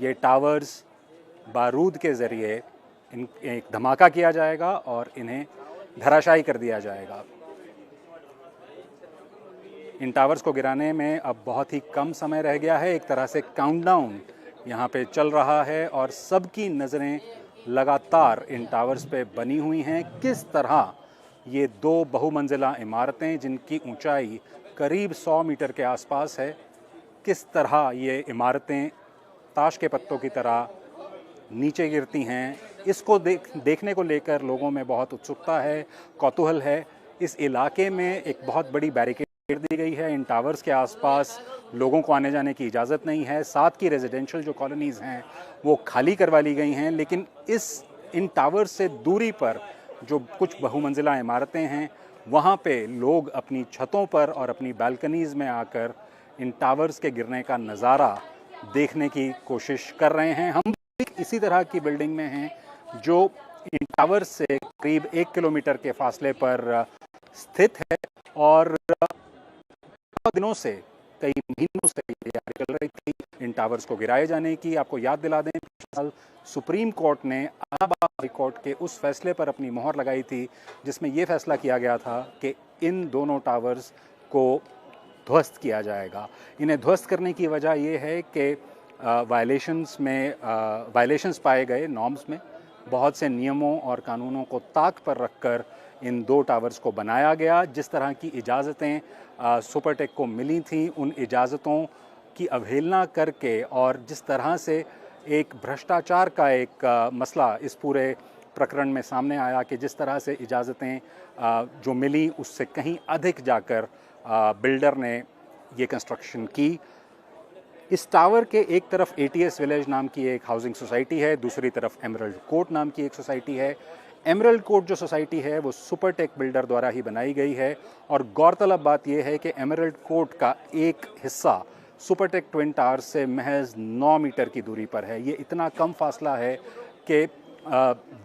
ये टावर्स बारूद के ज़रिए एक धमाका किया जाएगा और इन्हें धराशायी कर दिया जाएगा। इन टावर्स को गिराने में अब बहुत ही कम समय रह गया है। एक तरह से काउंटडाउन यहाँ पे चल रहा है और सबकी नज़रें लगातार इन टावर्स पे बनी हुई हैं। किस तरह ये दो बहुमंजिला इमारतें जिनकी ऊंचाई करीब 100 मीटर के आसपास है, किस तरह ये इमारतें ताश के पत्तों की तरह नीचे गिरती हैं, इसको देखने को लेकर लोगों में बहुत उत्सुकता है, कौतूहल है। इस इलाके में एक बहुत बड़ी बैरिकेड दी गई है। इन टावर्स के आसपास लोगों को आने जाने की इजाज़त नहीं है। साथ की रेजिडेंशियल जो कॉलोनीज़ हैं वो खाली करवा ली गई हैं, लेकिन इन टावर्स से दूरी पर जो कुछ बहुमंजिला इमारतें हैं वहाँ पे लोग अपनी छतों पर और अपनी बालकनीज़ में आकर इन टावर्स के गिरने का नज़ारा देखने की कोशिश कर रहे हैं। हम इसी तरह की बिल्डिंग में हैं जो इन टावर्स से करीब 1 किलोमीटर के फासले पर स्थित है और दिनों से, कई महीनों से तैयारी चल रही थी इन टावर्स को गिराए जाने की। आपको याद दिला दें, पिछले साल सुप्रीम कोर्ट ने इलाहाबाद हाई कोर्ट के उस फैसले पर अपनी मोहर लगाई थी जिसमें यह फैसला किया गया था कि इन दोनों टावर्स को ध्वस्त किया जाएगा। इन्हें ध्वस्त करने की वजह यह है कि वायलेशंस पाए गए नॉर्म्स में। बहुत से नियमों और कानूनों को ताक पर रखकर इन दो टावर्स को बनाया गया। जिस तरह की इजाज़तें सुपरटेक को मिली थीं, उन इजाज़तों की अवहेलना करके और जिस तरह से एक भ्रष्टाचार का एक मसला इस पूरे प्रकरण में सामने आया कि जिस तरह से इजाज़तें जो मिली उससे कहीं अधिक जाकर बिल्डर ने ये कंस्ट्रक्शन की। इस टावर के एक तरफ ATS विलेज नाम की एक हाउसिंग सोसाइटी है, दूसरी तरफ एमरल्ड कोर्ट नाम की एक सोसाइटी है। एमरल्ड कोर्ट जो सोसाइटी है वो सुपरटेक बिल्डर द्वारा ही बनाई गई है और गौरतलब बात यह है कि एमरल्ड कोर्ट का एक हिस्सा सुपरटेक ट्विन टावर्स से महज 9 मीटर की दूरी पर है। ये इतना कम फासला है कि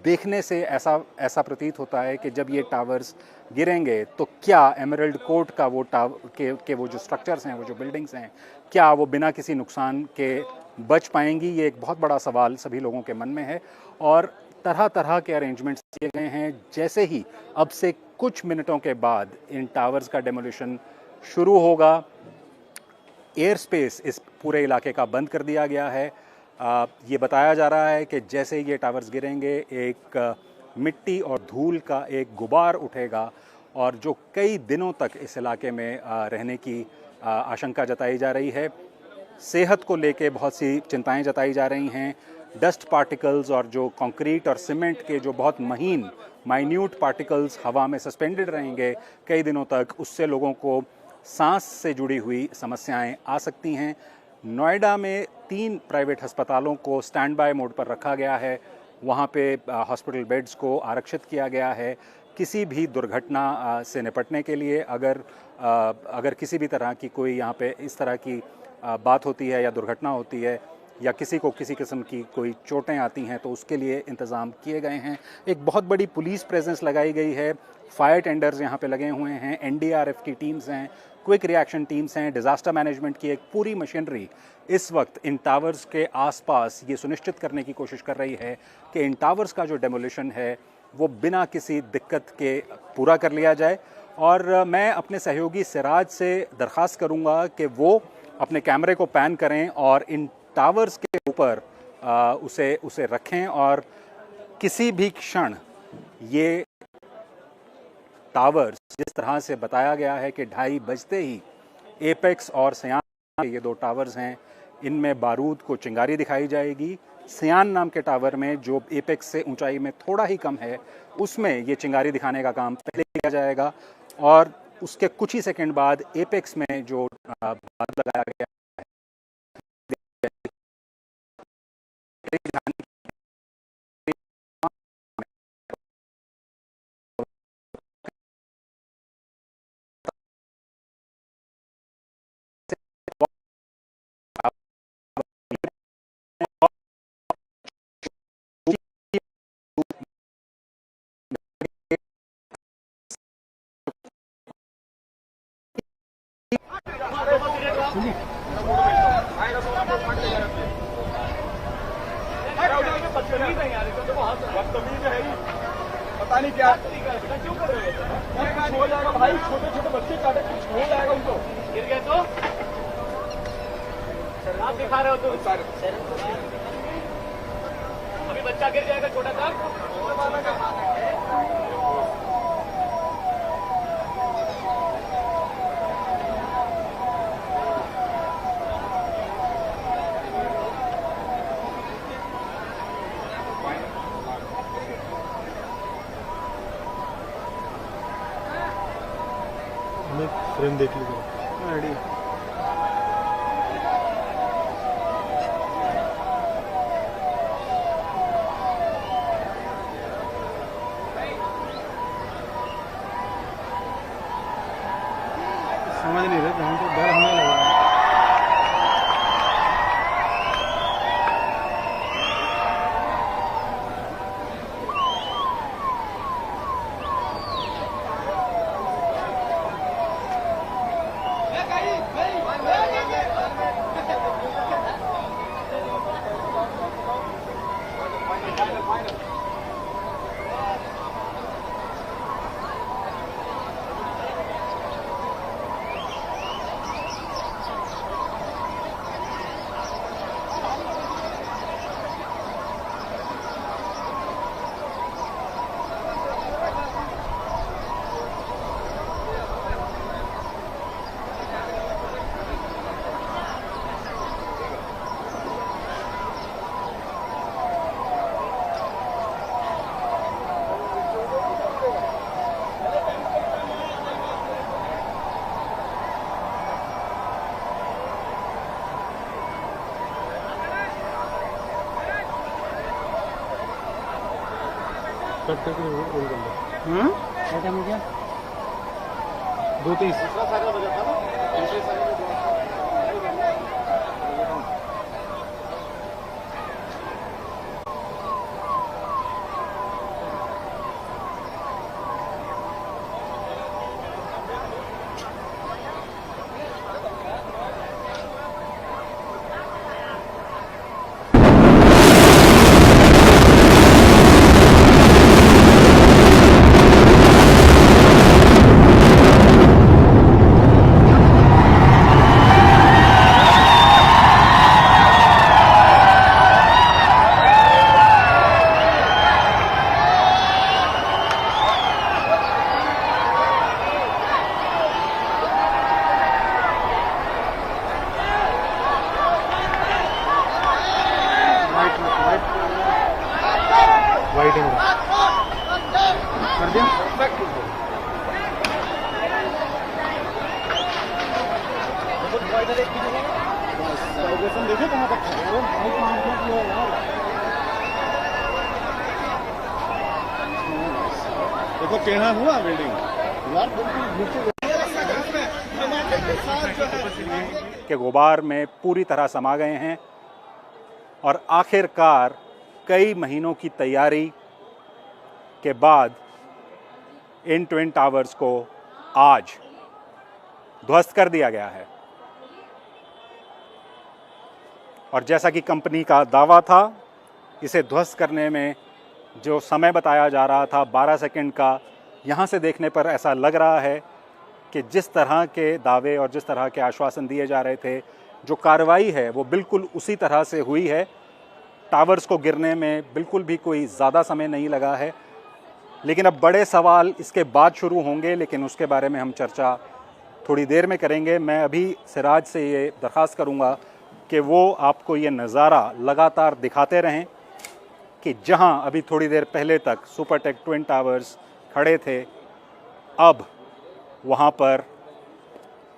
देखने से ऐसा प्रतीत होता है कि जब ये टावर्स गिरेंगे तो क्या एमरल्ड कोर्ट का वो वो जो स्ट्रक्चर्स हैं, वो जो बिल्डिंग्स हैं, क्या वो बिना किसी नुकसान के बच पाएंगी? ये एक बहुत बड़ा सवाल सभी लोगों के मन में है और तरह तरह के अरेंजमेंट्स किए गए हैं। जैसे ही अब से कुछ मिनटों के बाद इन टावर्स का डेमोलिशन शुरू होगा, एयर स्पेस इस पूरे इलाके का बंद कर दिया गया है। ये बताया जा रहा है कि जैसे ही ये टावर्स गिरेंगे एक मिट्टी और धूल का एक गुबार उठेगा और जो कई दिनों तक इस इलाके में रहने की आशंका जताई जा रही है। सेहत को लेके बहुत सी चिंताएं जताई जा रही हैं। डस्ट पार्टिकल्स और जो कंक्रीट और सीमेंट के जो बहुत माइन्यूट पार्टिकल्स हवा में सस्पेंडेड रहेंगे कई दिनों तक, उससे लोगों को सांस से जुड़ी हुई समस्याएं आ सकती हैं। नोएडा में 3 प्राइवेट अस्पतालों को स्टैंड बाय मोड पर रखा गया है। वहाँ पे हॉस्पिटल बेड्स को आरक्षित किया गया है। किसी भी दुर्घटना से निपटने के लिए अगर किसी भी तरह की कोई यहाँ पे इस तरह की बात होती है या दुर्घटना होती है या किसी को किसी किस्म की कोई चोटें आती हैं तो उसके लिए इंतज़ाम किए गए हैं। एक बहुत बड़ी पुलिस प्रेजेंस लगाई गई है। फायर टेंडर्स यहाँ पे लगे हुए हैं, NDRF की टीम्स हैं, क्विक रिएक्शन टीम्स हैं, डिज़ास्टर मैनेजमेंट की एक पूरी मशीनरी इस वक्त इन टावर्स के आसपास ये सुनिश्चित करने की कोशिश कर रही है कि इन टावर्स का जो डेमोलिशन है वो बिना किसी दिक्कत के पूरा कर लिया जाए। और मैं अपने सहयोगी सिराज से दरख्वास्त करूँगा कि वो अपने कैमरे को पैन करें और इन टावर्स के ऊपर उसे रखें और किसी भी क्षण ये टावर्स, जिस तरह से बताया गया है कि 2:30 बजते ही एपेक्स और सयान, ये 2 टावर्स हैं, इनमें बारूद को चिंगारी दिखाई जाएगी। सयान नाम के टावर में जो एपेक्स से ऊंचाई में थोड़ा ही कम है, उसमें ये चिंगारी दिखाने का काम पहले किया जाएगा और उसके कुछ ही सेकंड बाद एपेक्स में जो बारूद लगाया गया है बदतमीज है ही, पता नहीं क्या क्यों कर रहे हो? हो जाएगा भाई, छोटे छोटे बच्चे काटे, कुछ हो जाएगा उनको। गिर गए तो आप दिखा रहे हो तो अभी बच्चा गिर जाएगा छोटा सा। फ्रेम देख लीजिए रेडी। समझ नहीं रहे, हमको डर होने लग रहा है। कट करके रोल कर लो। क्या टाइम हो गया? 2:30। वाइटिंग कर दिया। देखो कहाँ तक देखो टेढ़ा हुआ बिल्डिंग यार, बिल्कुल के गुबार में पूरी तरह समा गए हैं और आखिरकार कई महीनों की तैयारी के बाद इन ट्विन टावर्स को आज ध्वस्त कर दिया गया है। और जैसा कि कंपनी का दावा था, इसे ध्वस्त करने में जो समय बताया जा रहा था 12 सेकंड का, यहाँ से देखने पर ऐसा लग रहा है कि जिस तरह के दावे और जिस तरह के आश्वासन दिए जा रहे थे, जो कार्रवाई है वो बिल्कुल उसी तरह से हुई है। टावर्स को गिरने में बिल्कुल भी कोई ज़्यादा समय नहीं लगा है। लेकिन अब बड़े सवाल इसके बाद शुरू होंगे, लेकिन उसके बारे में हम चर्चा थोड़ी देर में करेंगे। मैं अभी सिराज से ये दरख्वास्त करूँगा कि वो आपको ये नज़ारा लगातार दिखाते रहें कि जहां अभी थोड़ी देर पहले तक सुपरटेक ट्विन टावर्स खड़े थे, अब वहां पर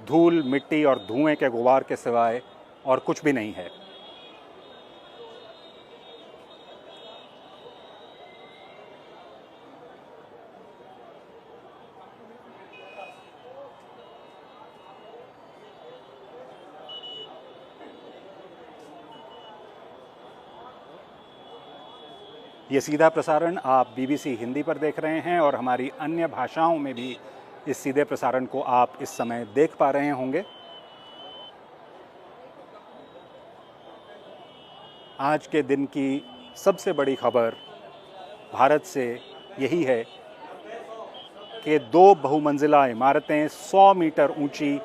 धूल, मिट्टी और धुएं के गुबार के सिवाय और कुछ भी नहीं है। ये सीधा प्रसारण आप BBC हिंदी पर देख रहे हैं और हमारी अन्य भाषाओं में भी इस सीधे प्रसारण को आप इस समय देख पा रहे होंगे। आज के दिन की सबसे बड़ी खबर भारत से यही है कि 2 बहुमंजिला इमारतें, 100 मीटर ऊंची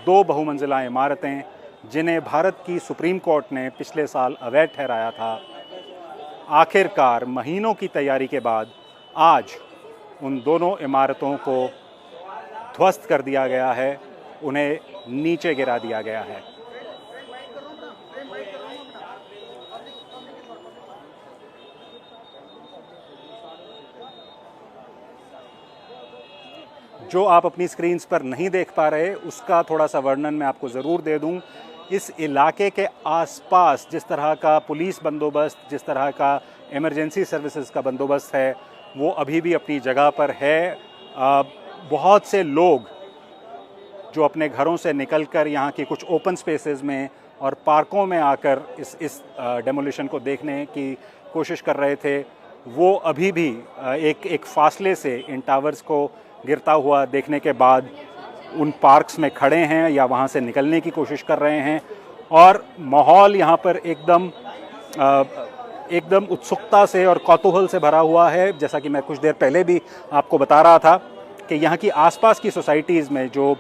2 बहुमंजिला इमारतें, जिन्हें भारत की सुप्रीम कोर्ट ने पिछले साल अवैध ठहराया था, आखिरकार महीनों की तैयारी के बाद आज उन दोनों इमारतों को ध्वस्त कर दिया गया है, उन्हें नीचे गिरा दिया गया है। जो आप अपनी स्क्रीन्स पर नहीं देख पा रहे, उसका थोड़ा सा वर्णन मैं आपको ज़रूर दे दूं। इस इलाके के आसपास जिस तरह का पुलिस बंदोबस्त, जिस तरह का इमरजेंसी सर्विसेज का बंदोबस्त है, वो अभी भी अपनी जगह पर है। बहुत से लोग जो अपने घरों से निकलकर यहाँ की कुछ ओपन स्पेसेस में और पार्कों में आकर इस डेमोलिशन को देखने की कोशिश कर रहे थे, वो अभी भी एक फासले से इन टावर्स को गिरता हुआ देखने के बाद उन पार्क्स में खड़े हैं या वहाँ से निकलने की कोशिश कर रहे हैं। और माहौल यहाँ पर एकदम उत्सुकता से और कौतूहल से भरा हुआ है। जैसा कि मैं कुछ देर पहले भी आपको बता रहा था कि यहाँ की आसपास की सोसाइटीज़ में जो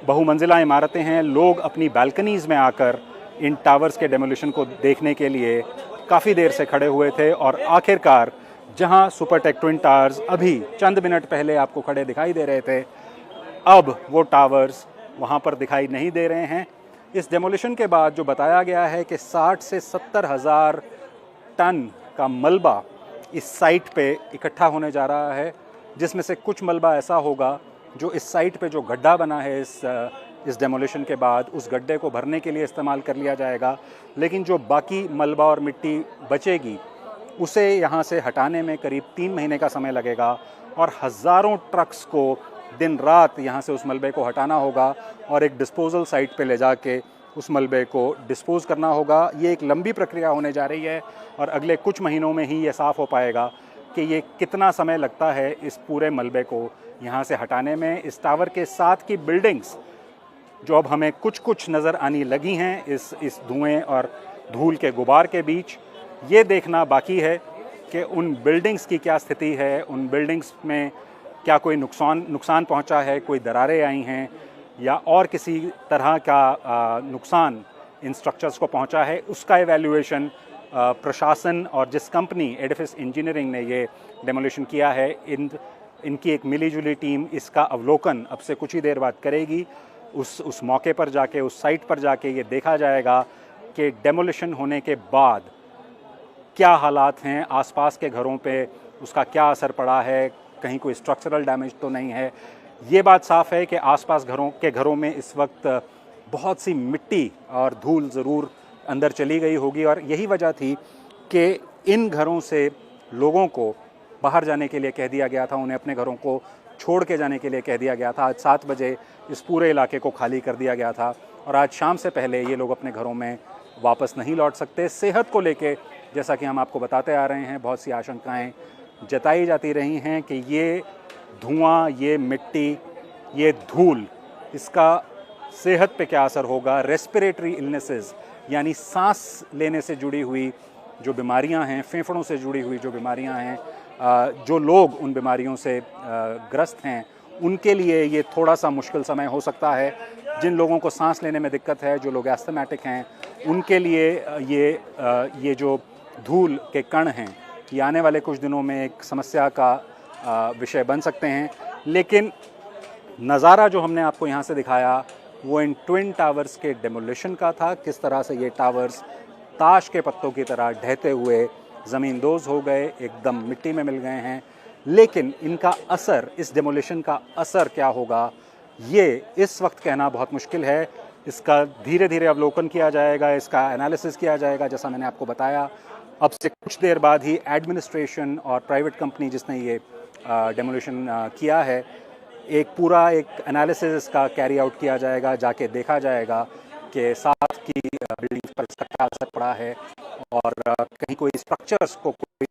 बहुमंजिला इमारतें हैं, लोग अपनी बालकनीज़ में आकर इन टावर्स के डेमोलिशन को देखने के लिए काफ़ी देर से खड़े हुए थे। और आखिरकार जहां सुपरटेक ट्विन टावर्स अभी चंद मिनट पहले आपको खड़े दिखाई दे रहे थे, अब वो टावर्स वहां पर दिखाई नहीं दे रहे हैं। इस डेमोलिशन के बाद जो बताया गया है कि 60 से 70 हज़ार टन का मलबा इस साइट पे इकट्ठा होने जा रहा है, जिसमें से कुछ मलबा ऐसा होगा जो इस साइट पे जो गड्ढा बना है इस डेमोलिशन के बाद, उस गड्ढे को भरने के लिए इस्तेमाल कर लिया जाएगा। लेकिन जो बाकी मलबा और मिट्टी बचेगी, उसे यहाँ से हटाने में करीब 3 महीने का समय लगेगा और हज़ारों ट्रक्स को दिन रात यहाँ से उस मलबे को हटाना होगा और एक डिस्पोजल साइट पे ले जाके उस मलबे को डिस्पोज़ करना होगा। ये एक लंबी प्रक्रिया होने जा रही है और अगले कुछ महीनों में ही ये साफ़ हो पाएगा कि ये कितना समय लगता है इस पूरे मलबे को यहाँ से हटाने में। इस टावर के साथ की बिल्डिंग्स जो अब हमें कुछ नज़र आने लगी हैं इस धुएँ और धूल के गुबार के बीच, ये देखना बाकी है कि उन बिल्डिंग्स की क्या स्थिति है, उन बिल्डिंग्स में क्या कोई नुकसान पहुंचा है, कोई दरारें आई हैं या और किसी तरह का नुकसान इन स्ट्रक्चर्स को पहुंचा है। उसका एवैल्यूएशन प्रशासन और जिस कंपनी एडिफिस इंजीनियरिंग ने ये डेमोलिशन किया है, इनकी एक मिली-जुली टीम इसका अवलोकन अब से कुछ ही देर बाद करेगी। उस मौके पर जाके, उस साइट पर जाके ये देखा जाएगा कि डेमोलिशन होने के बाद क्या हालात हैं, आसपास के घरों पे उसका क्या असर पड़ा है, कहीं कोई स्ट्रक्चरल डैमेज तो नहीं है। ये बात साफ़ है कि आसपास घरों में इस वक्त बहुत सी मिट्टी और धूल ज़रूर अंदर चली गई होगी और यही वजह थी कि इन घरों से लोगों को बाहर जाने के लिए कह दिया गया था, उन्हें अपने घरों को छोड़ के जाने के लिए कह दिया गया था। आज 7 बजे इस पूरे इलाके को खाली कर दिया गया था और आज शाम से पहले ये लोग अपने घरों में वापस नहीं लौट सकते। सेहत को लेके जैसा कि हम आपको बताते आ रहे हैं, बहुत सी आशंकाएं जताई जाती रही हैं कि ये धुआं, ये मिट्टी, ये धूल, इसका सेहत पे क्या असर होगा। रेस्पिरेटरी इलनेसेस यानी सांस लेने से जुड़ी हुई जो बीमारियां हैं, फेफड़ों से जुड़ी हुई जो बीमारियां हैं, जो लोग उन बीमारियों से ग्रस्त हैं, उनके लिए ये थोड़ा सा मुश्किल समय हो सकता है। जिन लोगों को सांस लेने में दिक्कत है, जो लोग एस्थमेटिक हैं, उनके लिए ये जो धूल के कण हैं, ये आने वाले कुछ दिनों में एक समस्या का विषय बन सकते हैं। लेकिन नज़ारा जो हमने आपको यहाँ से दिखाया वो इन ट्विन टावर्स के डेमोलिशन का था। किस तरह से ये टावर्स ताश के पत्तों की तरह ढहते हुए ज़मींदोज़ हो गए, एकदम मिट्टी में मिल गए हैं। लेकिन इनका असर, इस डेमोलिशन का असर क्या होगा, ये इस वक्त कहना बहुत मुश्किल है। इसका धीरे धीरे अवलोकन किया जाएगा, इसका एनालिसिस किया जाएगा। जैसा मैंने आपको बताया, अब से कुछ देर बाद ही एडमिनिस्ट्रेशन और प्राइवेट कंपनी जिसने ये डेमोलिशन किया है, एक एनालिसिस इसका कैरी आउट किया जाएगा। जाके देखा जाएगा कि साथ की बिल्डिंग्स पर इसका क्या असर पड़ा है और कहीं कोई स्ट्रक्चर्स को कोई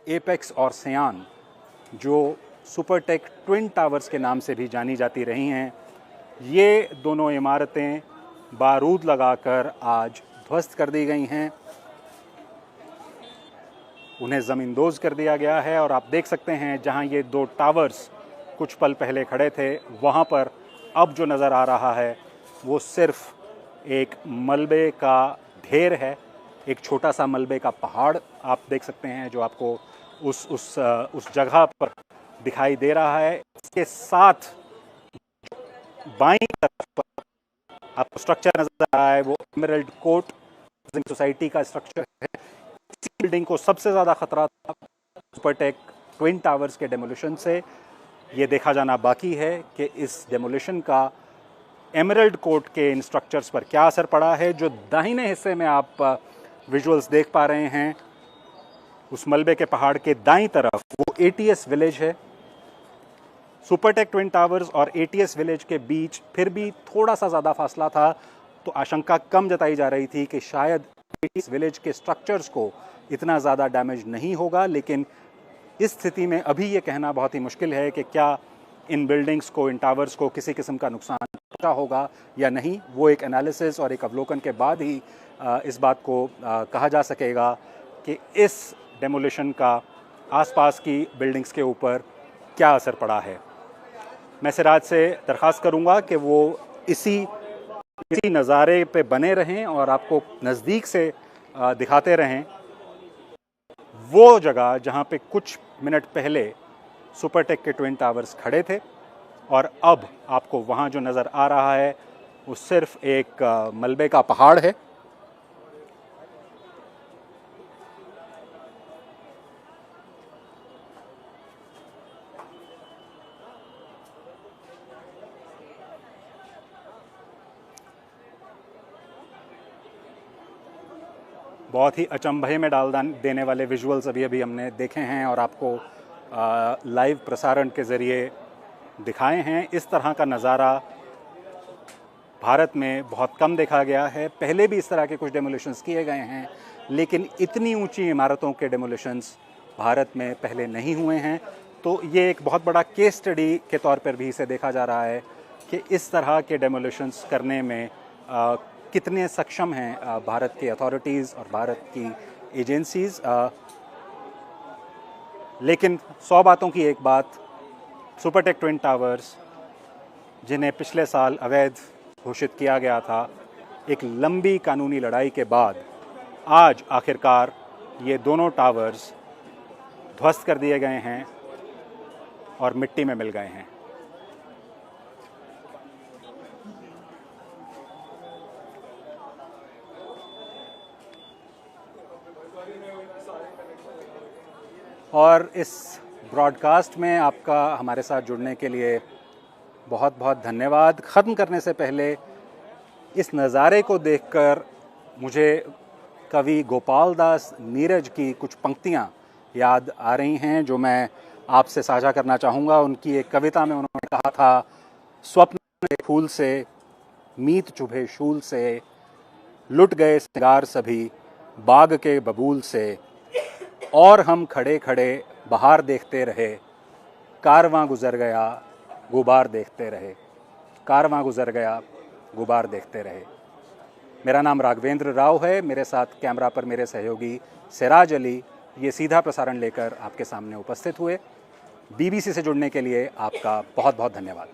एपेक्स और सयान, जो सुपरटेक ट्विन टावर्स के नाम से भी जानी जाती रही हैं, ये दोनों इमारतें बारूद लगाकर आज ध्वस्त कर दी गई हैं, उन्हें ज़मींदोज़ कर दिया गया है। और आप देख सकते हैं जहां ये दो टावर्स कुछ पल पहले खड़े थे, वहां पर अब जो नज़र आ रहा है वो सिर्फ एक मलबे का ढेर है, एक छोटा सा मलबे का पहाड़ आप देख सकते हैं जो आपको उस जगह पर दिखाई दे रहा है। इसके साथ बाईं तरफ पर आपको स्ट्रक्चर नजर आ रहा है, वो एमरल्ड कोर्ट सोसाइटी का स्ट्रक्चर है। इसी बिल्डिंग को सबसे ज़्यादा खतरा था सुपरटेक ट्विन टावर्स के डेमोलिशन से। ये देखा जाना बाकी है कि इस डेमोलिशन का एमरल्ड कोर्ट के इन स्ट्रक्चर्स पर क्या असर पड़ा है। जो दाहिने हिस्से में आप विजुअल्स देख पा रहे हैं, उस मलबे के पहाड़ के दाईं तरफ वो एटीएस विलेज है। सुपरटेक ट्विन टावर्स और एटीएस विलेज के बीच फिर भी थोड़ा सा ज़्यादा फासला था, तो आशंका कम जताई जा रही थी कि शायद एटीएस विलेज के स्ट्रक्चर्स को इतना ज़्यादा डैमेज नहीं होगा। लेकिन इस स्थिति में अभी ये कहना बहुत ही मुश्किल है कि क्या इन बिल्डिंग्स को, इन टावर्स को किसी किस्म का नुकसान पहुंचा होगा या नहीं। वो एक एनालिसिस और एक अवलोकन के बाद ही इस बात को कहा जा सकेगा कि इस डेमोलिशन का आसपास की बिल्डिंग्स के ऊपर क्या असर पड़ा है। मैं सिराज से दरख्वास्त करूंगा कि वो इसी नज़ारे पे बने रहें और आपको नज़दीक से दिखाते रहें वो जगह जहां पे कुछ मिनट पहले सुपरटेक के ट्विन टावर्स खड़े थे, और अब आपको वहां जो नज़र आ रहा है वो सिर्फ एक मलबे का पहाड़ है। बहुत ही अचंभे में डाल देने वाले विजुअल्स अभी हमने देखे हैं और आपको लाइव प्रसारण के ज़रिए दिखाए हैं। इस तरह का नज़ारा भारत में बहुत कम देखा गया है। पहले भी इस तरह के कुछ डेमोलिशंस किए गए हैं, लेकिन इतनी ऊंची इमारतों के डेमोलिशंस भारत में पहले नहीं हुए हैं। तो ये एक बहुत बड़ा केस स्टडी के तौर पर भी इसे देखा जा रहा है कि इस तरह के डेमोलिशंस करने में कितने सक्षम हैं भारत की अथॉरिटीज़ और भारत की एजेंसीज़। लेकिन 100 बातों की एक बात, सुपरटेक ट्विन टावर्स जिन्हें पिछले साल अवैध घोषित किया गया था, एक लंबी कानूनी लड़ाई के बाद आज आखिरकार ये दोनों टावर्स ध्वस्त कर दिए गए हैं और मिट्टी में मिल गए हैं। और इस ब्रॉडकास्ट में आपका हमारे साथ जुड़ने के लिए बहुत बहुत धन्यवाद। ख़त्म करने से पहले इस नज़ारे को देखकर मुझे कवि गोपाल दास नीरज की कुछ पंक्तियाँ याद आ रही हैं जो मैं आपसे साझा करना चाहूँगा। उनकी एक कविता में उन्होंने कहा था, स्वप्न के फूल से मीत चुभे शूल से, लुट गए सिंगार सभी बाग के बबूल से, और हम खड़े खड़े बाहर देखते रहे, कारवां गुजर गया गुबार देखते रहे, कारवां गुजर गया गुबार देखते रहे। मेरा नाम राघवेंद्र राव है, मेरे साथ कैमरा पर मेरे सहयोगी सिराज अली ये सीधा प्रसारण लेकर आपके सामने उपस्थित हुए। बीबीसी से जुड़ने के लिए आपका बहुत बहुत धन्यवाद।